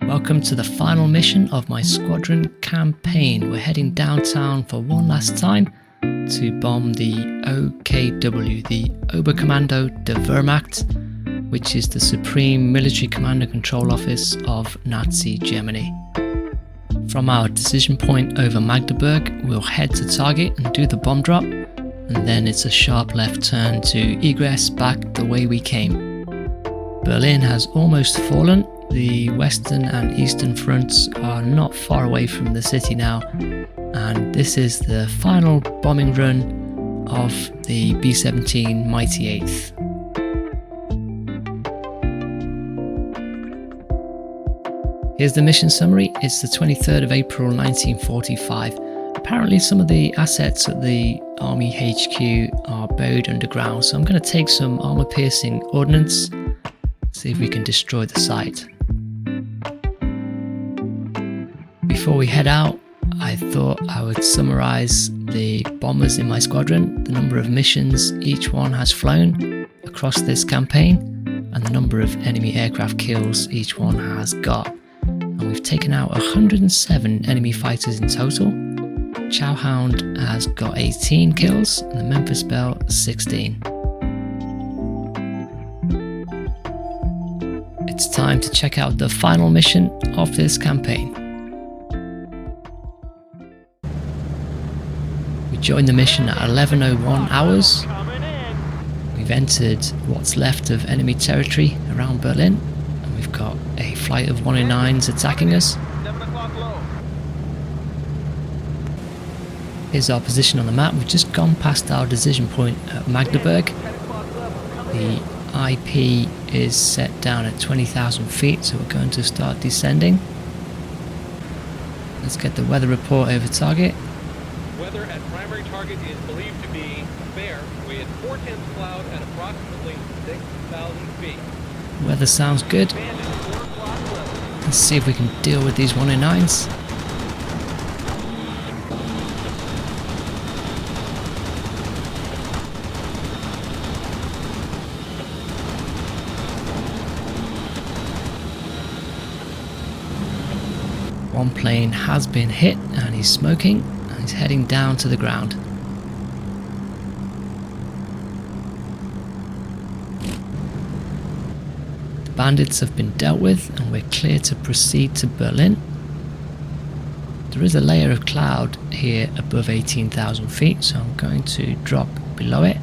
Welcome to the final mission of my Squadron Campaign. We're heading downtown for one last time to bomb the OKW, the Oberkommando der Wehrmacht, which is the Supreme Military Command and Control Office of Nazi Germany. From our decision point over Magdeburg, we'll head to target and do the bomb drop, and then it's a sharp left turn to Egress back the way we came. Berlin has almost fallen. The western and eastern fronts are not far away from the city now, and this is the final bombing run of the B-17 Mighty 8th. Here's the mission summary. It's the 23rd of April 1945. Apparently some of the assets at the Army HQ are buried underground, so I'm going to take some armor-piercing ordnance, see if we can destroy the site. Before we head out, I thought I would summarize the bombers in my squadron, the number of missions each one has flown across this campaign, and the number of enemy aircraft kills each one has got. And we've taken out 107 enemy fighters in total. Chowhound has got 18 kills and the Memphis Belle 16. It's time to check out the final mission of this campaign. We joined the mission at 11:01 hours. We've entered what's left of enemy territory around Berlin, and we've got a flight of 109s attacking us. Here's our position on the map. We've just gone past our decision point at Magdeburg. The IP is set down at 20,000 feet, so we're going to start descending. Let's get the weather report over target. Weather at primary target is believed to be fair, with 4/10 cloud at approximately 6,000 feet. Weather sounds good. Let's see if we can deal with these 109s. One plane has been hit and he's smoking and he's heading down to the ground. The bandits have been dealt with and we're clear to proceed to Berlin. There is a layer of cloud here above 18,000 feet, so I'm going to drop below it.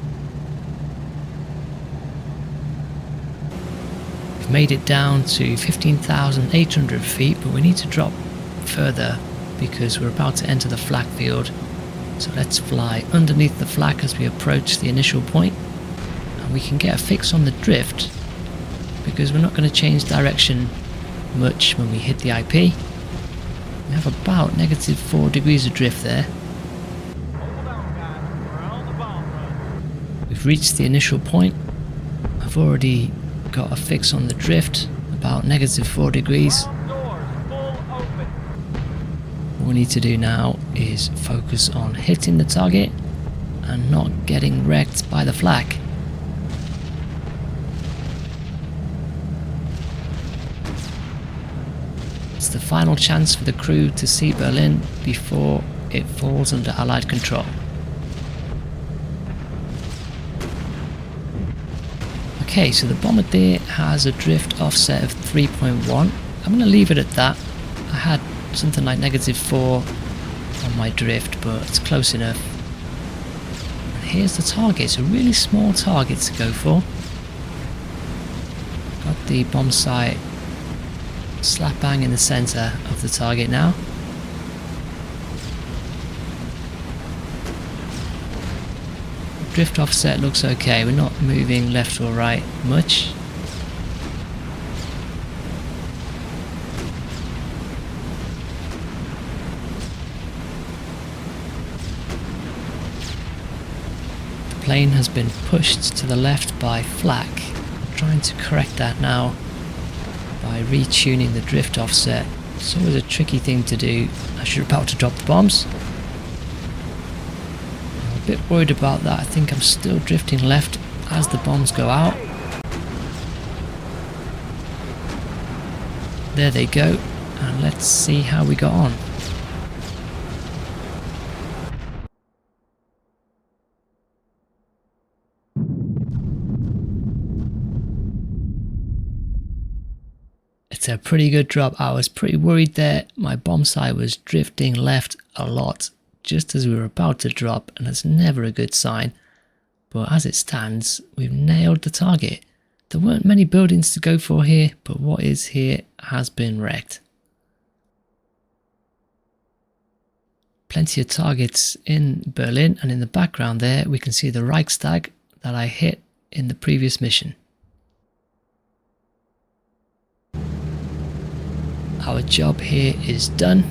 We've made it down to 15,800 feet, but we need to drop further because we're about to enter the flak field. So let's fly underneath the flak as we approach the initial point, and we can get a fix on the drift because we're not going to change direction much when we hit the IP. We have about -4 degrees of drift there. We've reached the initial point. I've already got a fix on the drift, about -4 degrees. What we need to do now is focus on hitting the target and not getting wrecked by the flak. It's the final chance for the crew to see Berlin before it falls under Allied control. Okay, so the Bombardier has a drift offset of 3.1. I'm going to leave it at that. I had something like -4 on my drift, but it's close enough. And here's the target. It's a really small target to go for. Got the bomb sight slap bang in the center of the target now. Drift offset looks okay. We're not moving left or right much. The plane has been pushed to the left by flak. I'm trying to correct that now by retuning the drift offset. It's always a tricky thing to do as you're about to drop the bombs. I'm a bit worried about that. I think I'm still drifting left as the bombs go out. there they go, and let's see how we got on. It's a pretty good drop. I was pretty worried there. My bomb sight was drifting left a lot just as we were about to drop, and that's never a good sign. But as it stands, we've nailed the target. There weren't many buildings to go for here, but what is here has been wrecked. Plenty of targets in Berlin, and in the background there we can see the Reichstag that I hit in the previous mission. Our job here is done.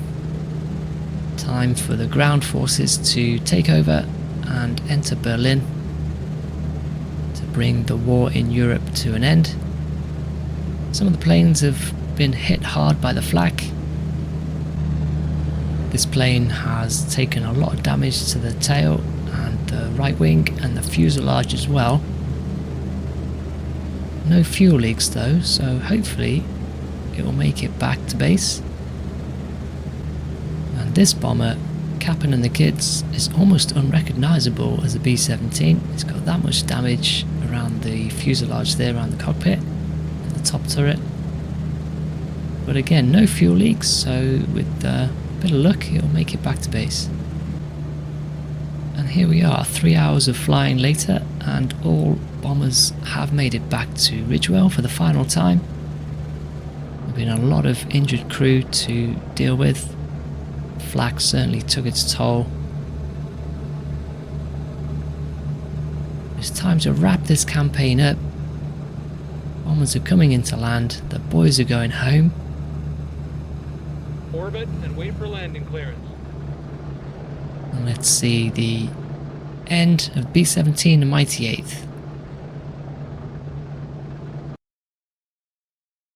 Time for the ground forces to take over and enter Berlin to bring the war in Europe to an end. Some of the planes have been hit hard by the flak. This plane has taken a lot of damage to the tail and the right wing and the fuselage as well. No fuel leaks though, so hopefully it will make it back to base. And this bomber, Cap'n and the kids, is almost unrecognisable as a B-17. It's got that much damage around the fuselage there, around the cockpit and the top turret. But again, no fuel leaks, so with a bit of luck it'll make it back to base. And here we are, 3 hours of flying later, and all bombers have made it back to Ridgewell for the final time. Been a lot of injured crew to deal with. Flak certainly took its toll. It's time to wrap this campaign up. Bombers are coming into land, the boys are going home. Orbit and wait for landing clearance. And let's see the end of B-17 and Mighty 8th.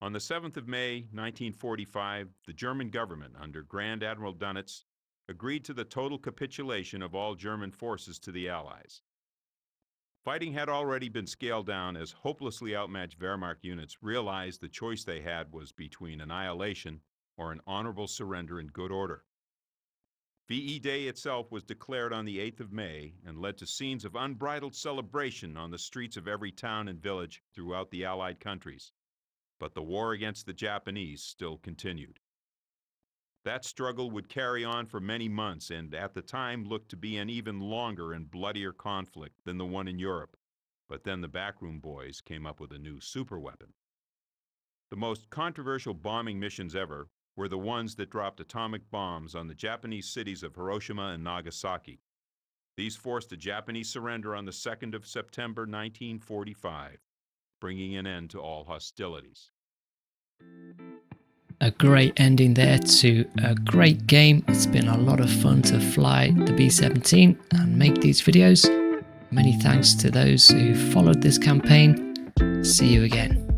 On the 7th of May, 1945, the German government, under Grand Admiral Dönitz, agreed to the total capitulation of all German forces to the Allies. Fighting had already been scaled down as hopelessly outmatched Wehrmacht units realized the choice they had was between annihilation or an honorable surrender in good order. VE Day itself was declared on the 8th of May and led to scenes of unbridled celebration on the streets of every town and village throughout the Allied countries. But the war against the Japanese still continued. That struggle would carry on for many months and at the time looked to be an even longer and bloodier conflict than the one in Europe. But then the backroom boys came up with a new superweapon. The most controversial bombing missions ever were the ones that dropped atomic bombs on the Japanese cities of Hiroshima and Nagasaki. These forced a Japanese surrender on the 2nd of September 1945. Bringing an end to all hostilities. A great ending there to a great game. It's been a lot of fun to fly the B-17 and make these videos. Many thanks to those who followed this campaign. See you again.